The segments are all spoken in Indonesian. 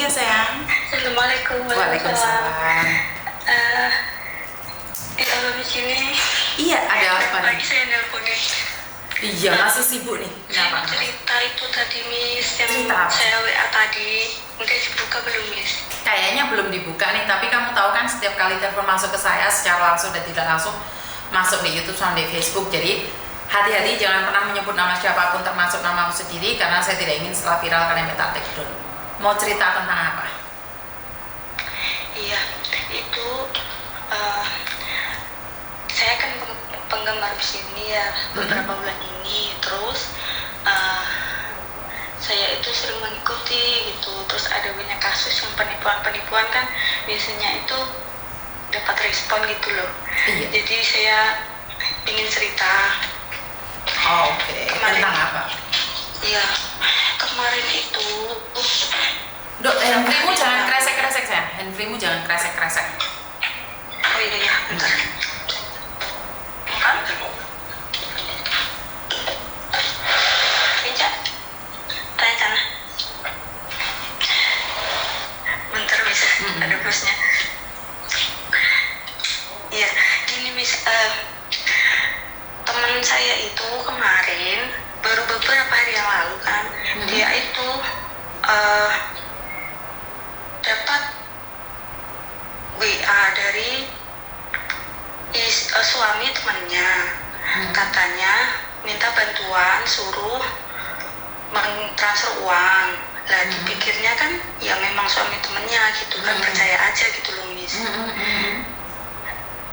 Iya sayang. Assalamualaikum Waalaikumsalam. Eh, Abang di sini. Iya, ada apa nih? Pagi saya nelponin. Iya, masih sibuk nih. Saya mau Kenapa? cerita itu tadi Miss yang Cerita apa? saya WA tadi. Udah dibuka belum Miss? Kayaknya belum dibuka nih, tapi kamu tahu kan setiap kali telepon masuk ke saya secara langsung dan tidak langsung masuk di YouTube sama di Facebook. Jadi hati-hati, jangan pernah menyebut nama siapapun termasuk namamu sendiri karena saya tidak ingin setelah viral kalian minta take down. Mau cerita tentang apa? Iya, itu saya kan penggemar di sini ya beberapa bulan ini. Terus saya itu sering mengikuti gitu. Terus ada banyak kasus yang penipuan kan biasanya itu dapat respon gitu loh. Iya. Jadi saya ingin cerita. Oh, oke. Tentang apa? Iya, kemarin itu Dok, handphonemu jangan kresek-kresek sayang. Handphonemu jangan kresek-kresek. oh iya, bentar. Kan? Pinjam? Tanya sana. Bentar bisa, ada bosnya. Iya, gini Miss, teman saya itu kemarin baru beberapa hari yang lalu kan, dia itu dapat WA dari suami temannya, katanya minta bantuan suruh mentransfer uang. Lah dipikirnya kan ya memang suami temennya gitu kan, percaya aja gitu loh Miss.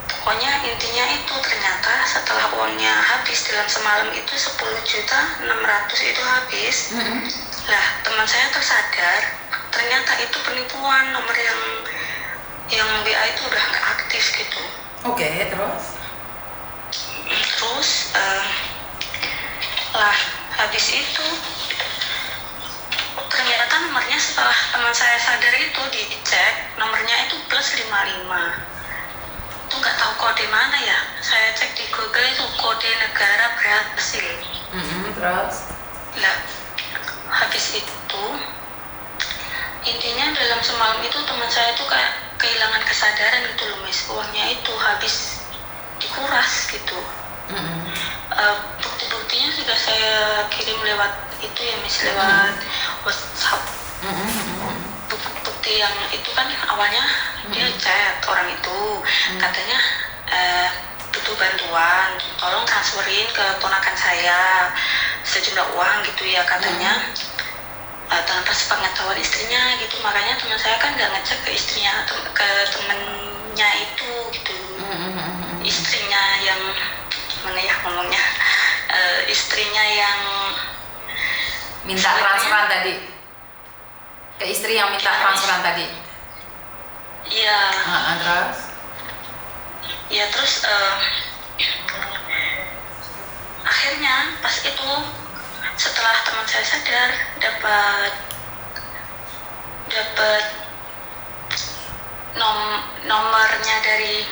Pokoknya intinya itu ternyata setelah uangnya habis dalam semalam itu 10.600.000 itu habis. Lah teman saya tersadar ternyata itu penipuan, nomor yang WA itu udah nggak aktif gitu. Oke, terus? Terus lah habis itu ternyata nomornya setelah teman saya sadar itu dicek nomornya itu +55. Itu nggak tahu kode mana ya. Saya cek di Google itu kode negara Brasil. Terus? Lah habis itu intinya dalam semalam itu teman saya itu kayak kehilangan kesadaran gitu loh Miss. Uangnya itu habis dikuras gitu. Bukti-buktinya sudah saya kirim lewat itu ya Miss, lewat WhatsApp. Bukti yang itu kan awalnya dia chat orang itu, katanya butuh bantuan, tolong transferin ke ponakan saya sejumlah uang gitu ya katanya. Tanpa sepengetahuan istrinya gitu, makanya teman saya kan nggak ngecek ke istrinya, ke temennya itu gitu. Istrinya yang mana ya ngomongnya, istrinya yang Minta transferan tadi? Ke istri yang minta transferan tadi? iya. Terus? Ya terus akhirnya pas itu setelah teman saya sadar dapat nomornya dari,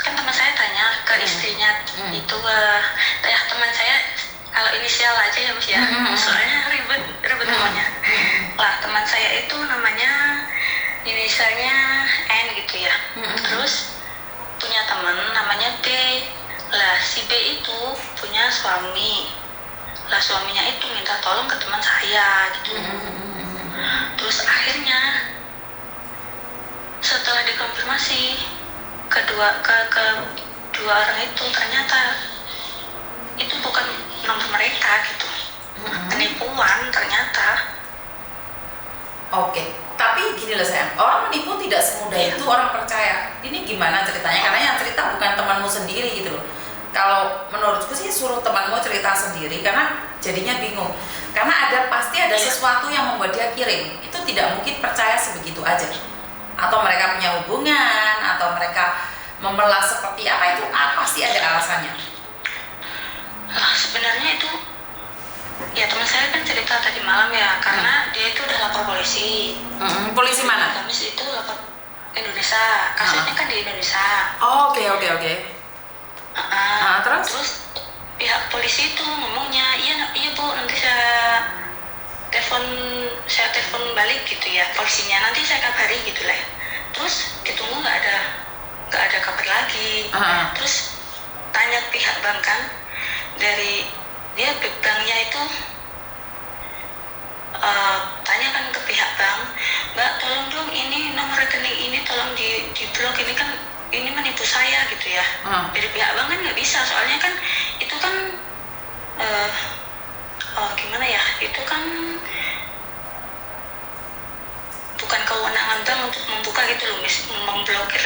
kan teman saya tanya ke istrinya itu ya teman saya kalau inisial aja ya Mas ya, soalnya ribet namanya. Lah teman saya itu namanya inisialnya N gitu ya. Terus punya teman namanya B. Lah si B itu punya suami. Lah suaminya itu minta tolong ke teman saya gitu. Terus akhirnya setelah dikonfirmasi kedua orang itu ternyata itu bukan nomor mereka gitu. Penipuan ternyata. Oke, tapi gini loh sayang, orang menipu tidak semudah itu orang percaya. Ini gimana ceritanya? Karena yang cerita bukan temanmu sendiri gitu loh. Kalau menurutku sih suruh temanmu cerita sendiri karena jadinya bingung. Karena pasti ada sesuatu yang membuat dia kirim. Itu tidak mungkin percaya sebegitu aja. Atau mereka punya hubungan, atau mereka memelas seperti apa, itu pasti ada alasannya. Nah sebenarnya itu ya teman saya kan cerita tadi malam ya, karena dia itu udah lapor polisi. Polisi mana? Kamis itu lapor Indonesia, kasusnya kan di Indonesia. Oh, oke. Terus pihak polisi itu ngomongnya iya Bu, nanti saya telepon saya telepon balik gitu ya polisinya, nanti saya kabari gitu lah. Terus ditunggu nggak ada kabar lagi. Terus tanya pihak bank kan, dari dia banknya itu tanyakan ke pihak bank, Mbak tolong dong ini nomor rekening ini tolong di blok, ini kan ini menipu saya gitu ya. Dari pihak bank kan nggak bisa, soalnya kan itu kan gimana ya, itu kan bukan kewenangan bank untuk membuka gitu loh, memblokir.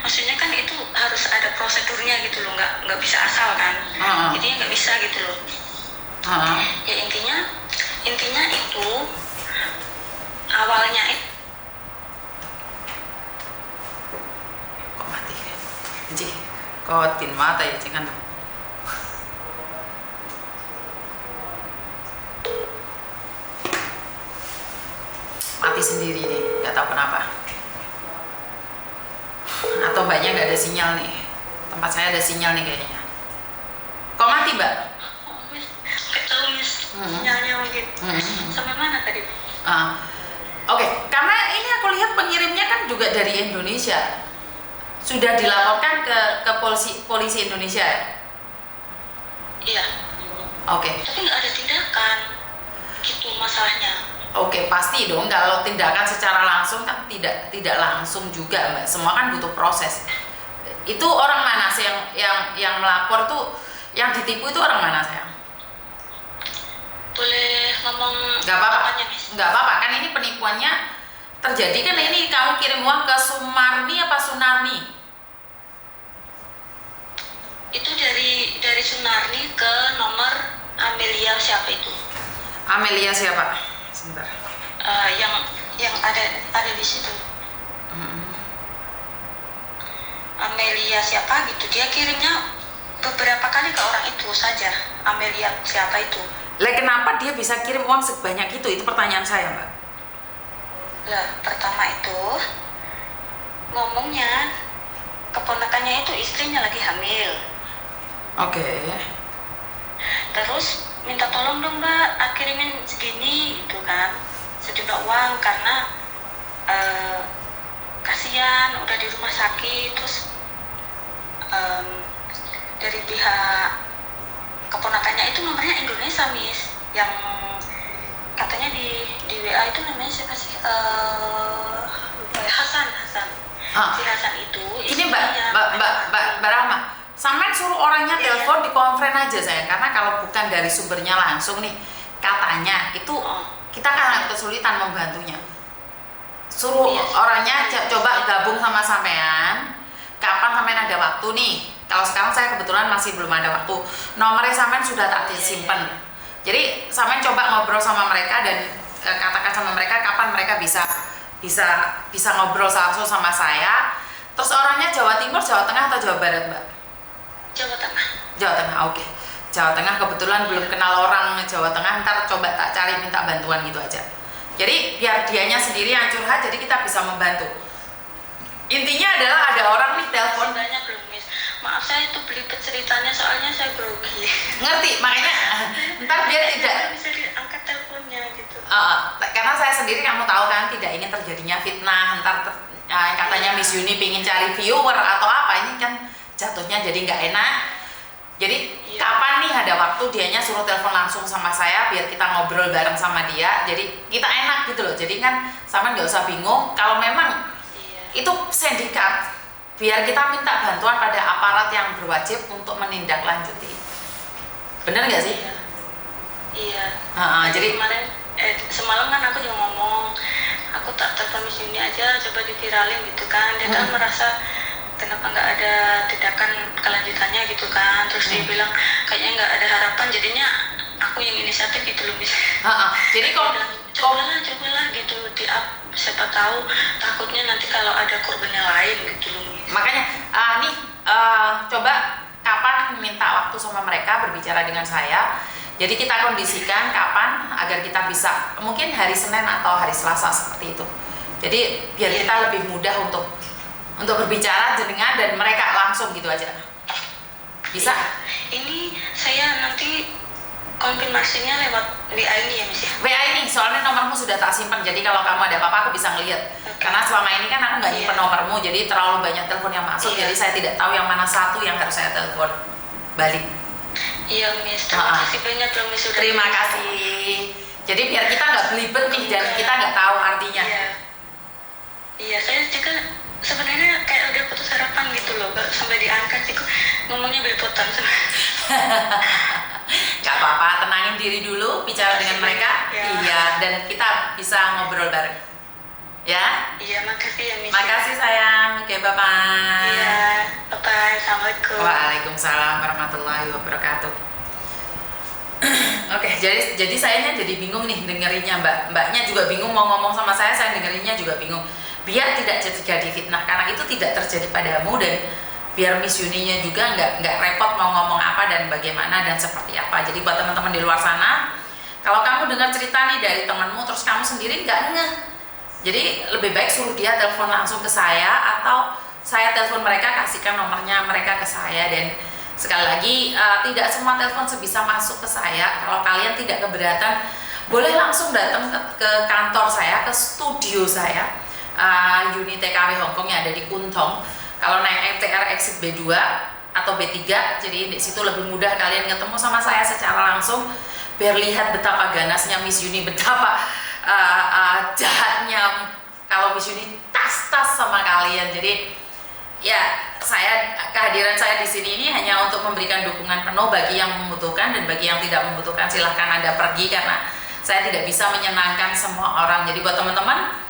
Maksudnya kan itu harus ada prosedurnya gitu loh, nggak bisa asal kan. Jadinya nggak bisa gitu loh. Ya intinya itu awalnya itu kok mati Ji, kok tin mata ya jangan mati sendiri nih, nggak tahu kenapa. Atau mbaknya nggak ada sinyal nih, tempat saya ada sinyal nih kayaknya. Kok mati mbak? nggak tahu Miss, sinyalnya mungkin. Sampai mana tadi? Oke, karena ini aku lihat pengirimnya kan juga dari Indonesia. Sudah dilaporkan ke polisi Indonesia. Iya. Oke. Tapi nggak ada tindakan, gitu masalahnya. Oke, pasti dong kalau tindakan secara langsung kan tidak langsung juga mbak. Semua kan butuh proses. Itu orang mana sih yang melapor tuh, yang ditipu itu orang mana sayang? Boleh ngomong Nggak apa-apa, namanya, Miss? nggak apa-apa kan ini penipuannya terjadi kan. Ini kamu kirim uang ke Sumarni apa Sunarni? Itu dari Sunarni ke nomor Amelia siapa itu? Amelia siapa? Sebentar. Yang ada di situ. Amelia siapa gitu, dia kirimnya beberapa kali ke orang itu saja. Amelia siapa itu? Lah kenapa dia bisa kirim uang sebanyak itu? Itu pertanyaan saya mbak. Lah pertama itu ngomongnya keponakannya itu istrinya lagi hamil. Oke. Terus minta tolong dong mbak, kirimin segini gitu kan, sejumlah uang karena kasihan udah di rumah sakit. Terus dari pihak keponakannya itu nomornya Indonesia Miss, yang katanya di WA itu namanya siapa sih, lupa ya, Hasan. Si Hasan itu Ini Mbak Rahma, sampai suruh orangnya telepon di konfren aja saya, karena kalau bukan dari sumbernya langsung nih katanya itu kita kan kesulitan membantunya. Suruh orangnya coba gabung sama sampean, kapan sampean ada waktu nih. Kalau sekarang saya kebetulan masih belum ada waktu, nomornya sampean sudah tak disimpan. Jadi sampean coba ngobrol sama mereka dan katakan sama mereka kapan mereka bisa ngobrol langsung sama saya. Terus orangnya Jawa Timur, Jawa Tengah atau Jawa Barat mbak? Jawa Tengah. Jawa Tengah, oke. Jawa Tengah kebetulan belum kenal orang Jawa Tengah, ntar coba tak cari minta bantuan gitu aja. Jadi biar dianya sendiri yang curhat, jadi kita bisa membantu. Intinya adalah ada orang nih telepon. Banyak belum Miss, maaf saya itu belibet ceritanya soalnya saya grogi. Ngerti, makanya ntar biar tidak bisa diangkat teleponnya gitu. Karena saya sendiri kamu tahu kan tidak ingin terjadinya fitnah, ntar katanya Miss Yuni pingin cari viewer atau apa, ini kan jatuhnya jadi nggak enak. Jadi kapan nih ada waktu dianya suruh telepon langsung sama saya biar kita ngobrol bareng sama dia, jadi kita enak gitu loh. Jadi kan sama nggak usah bingung kalau memang itu sindikat, biar kita minta bantuan pada aparat yang berwajib untuk menindaklanjuti. Bener nggak sih? Iya. Jadi kemarin semalam kan aku juga ngomong, aku tak telepon Miss Yuni aja coba diviralin gitu kan. Dia kan merasa kenapa nggak ada tindakan kelanjutannya gitu kan. Terus dia bilang kayaknya nggak ada harapan, jadinya aku yang inisiatif gitu loh Miss. Jadi kalau cobalah gitu di-up, siapa tahu takutnya nanti kalau ada korbannya lain gitu loh Miss. Makanya coba kapan minta waktu sama mereka berbicara dengan saya. Jadi kita kondisikan kapan agar kita bisa, mungkin hari Senin atau hari Selasa seperti itu. Jadi biar kita lebih mudah untuk berbicara dengan dan mereka langsung gitu aja. Bisa? Ini saya nanti konfirmasinya lewat WA ini ya Miss ya? WA ini, soalnya nomormu sudah tak simpan, jadi kalau kamu ada apa-apa aku bisa ngeliat. Karena selama ini kan aku nggak nyimpen nomormu, jadi terlalu banyak telepon yang masuk, jadi saya tidak tahu yang mana satu yang harus saya telepon balik. Iya Miss, terima kasih banyak loh Miss. Terima kasih. Jadi biar kita nggak belibet nih dan kita nggak tahu artinya. Iya, saya juga sebenarnya kayak udah putus harapan gitu loh, sampai diangkat sih ngomongnya belepotan. Gak apa-apa, tenangin diri dulu, bicara dengan mereka. Iya, dan kita bisa ngobrol bareng. Ya? Iya, makasih ya Miss. Makasih sayang. Oke, bye-bye. Iya, bye-bye. Assalamualaikum. Waalaikumsalam warahmatullahi wabarakatuh. Oke, jadi sayanya jadi bingung nih dengerinnya mbaknya juga bingung mau ngomong sama saya dengerinnya juga bingung. Biar tidak jadi fitnah, karena itu tidak terjadi padamu, dan biar Miss Yuninya juga nggak repot mau ngomong apa dan bagaimana dan seperti apa. Jadi buat teman-teman di luar sana, kalau kamu dengar cerita nih dari temanmu terus kamu sendiri nggak ngeh, jadi lebih baik suruh dia telepon langsung ke saya, atau saya telepon mereka, kasihkan nomornya mereka ke saya. Dan sekali lagi, tidak semua telepon sebisa masuk ke saya. Kalau kalian tidak keberatan, boleh langsung datang ke kantor saya, ke studio saya, unit TKW Hongkong yang ada di Kuntong. Kalau naik MTR exit B2 atau B3, jadi di situ lebih mudah kalian ketemu sama saya secara langsung, biar lihat betapa ganasnya Miss Yuni, betapa jahatnya kalau Miss Yuni tas sama kalian. Jadi ya, kehadiran saya di sini ini hanya untuk memberikan dukungan penuh bagi yang membutuhkan, dan bagi yang tidak membutuhkan silahkan Anda pergi, karena saya tidak bisa menyenangkan semua orang. Jadi buat teman-teman,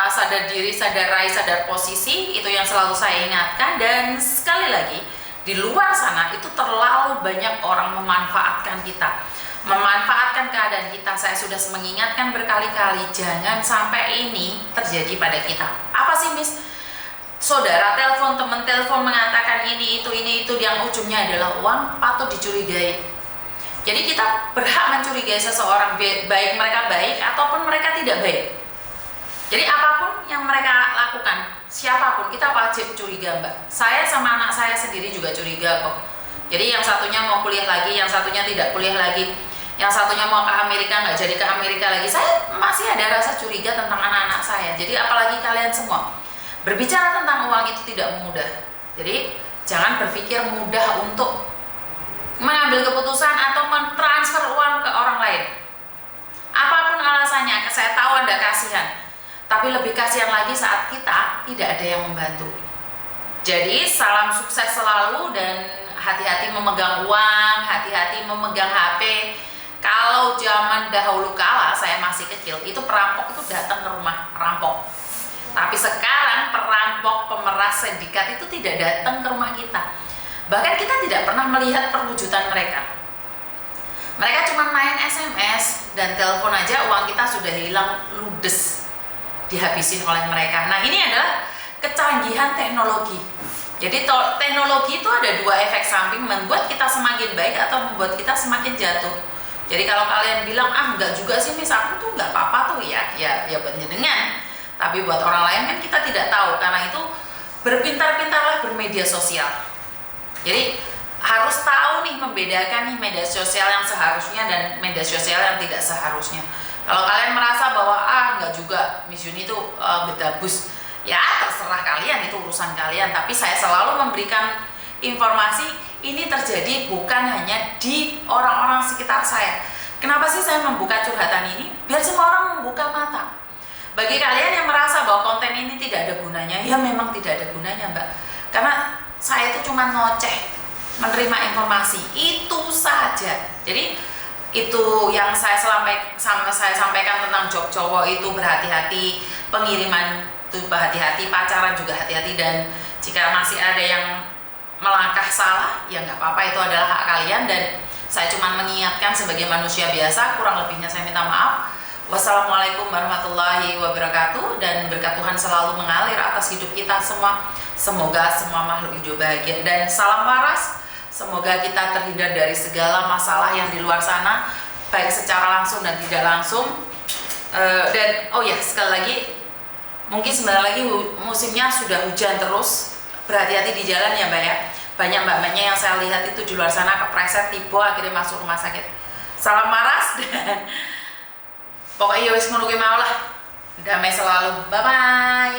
sadar diri, sadar rai, sadar posisi, itu yang selalu saya ingatkan. Dan sekali lagi, di luar sana itu terlalu banyak orang memanfaatkan kita, memanfaatkan keadaan kita. Saya sudah mengingatkan berkali-kali, jangan sampai ini terjadi pada kita. Apa sih Miss? Saudara telepon, teman telepon mengatakan ini itu yang ujungnya adalah uang, patut dicurigai. Jadi kita berhak mencurigai seseorang, baik mereka baik ataupun mereka tidak baik. Jadi apapun yang mereka lakukan, siapapun, kita wajib curiga mbak. Saya sama anak saya sendiri juga curiga kok. Jadi yang satunya mau kuliah lagi, yang satunya tidak kuliah lagi, yang satunya mau ke Amerika, nggak jadi ke Amerika lagi. Saya masih ada rasa curiga tentang anak-anak saya. Jadi apalagi kalian semua. Berbicara tentang uang itu tidak mudah. Jadi jangan berpikir mudah untuk mengambil keputusan atau mentransfer uang ke orang lain. Apapun alasannya, saya tahu Anda kasihan, tapi lebih kasihan lagi saat kita tidak ada yang membantu. Jadi salam sukses selalu, dan hati-hati memegang uang, hati-hati memegang HP. Kalau zaman dahulu kala saya masih kecil, itu perampok itu datang ke rumah rampok. Tapi sekarang perampok, pemeras, sindikat itu tidak datang ke rumah kita. Bahkan kita tidak pernah melihat perwujudan mereka. Mereka cuma main SMS dan telepon aja, uang kita sudah hilang ludes, dihabisin oleh mereka. Nah, ini adalah kecanggihan teknologi. Jadi teknologi itu ada dua efek samping, membuat kita semakin baik atau membuat kita semakin jatuh. Jadi kalau kalian bilang, enggak juga sih Miss, aku tuh enggak apa-apa tuh, ya penjenengan. Tapi buat orang lain kan kita tidak tahu. Karena itu berpintar-pintarlah bermedia sosial. Jadi harus tahu nih membedakan nih media sosial yang seharusnya dan media sosial yang tidak seharusnya. Kalau kalian merasa bahwa enggak juga Miss Yuni itu gedabus, ya terserah kalian, itu urusan kalian. Tapi saya selalu memberikan informasi ini terjadi bukan hanya di orang-orang sekitar saya. Kenapa sih saya membuka curhatan ini? Biar semua orang membuka mata. Bagi kalian yang merasa bahwa konten ini tidak ada gunanya, ya memang tidak ada gunanya mbak. Karena saya itu cuma ngoceh, menerima informasi, itu saja. Jadi itu yang saya sampaikan tentang job cowok itu berhati-hati, pengiriman itu berhati-hati, pacaran juga hati-hati. Dan jika masih ada yang melangkah salah, ya nggak apa-apa, itu adalah hak kalian. Dan saya cuma mengingatkan sebagai manusia biasa, kurang lebihnya saya minta maaf. Wassalamualaikum warahmatullahi wabarakatuh, dan berkat Tuhan selalu mengalir atas hidup kita semua. Semoga semua makhluk hidup bahagia, dan salam waras. Semoga kita terhindar dari segala masalah yang di luar sana, baik secara langsung dan tidak langsung. Dan oh ya, sekali lagi, mungkin sebentar lagi musimnya sudah hujan terus. Berhati-hati di jalan ya mbak ya. Banyak mbak-mbaknya yang saya lihat itu di luar sana kepreset, tiba akhirnya masuk rumah sakit. salam maras dan pokoknya wis ngono kuwi mau lah. Damai selalu. Bye bye.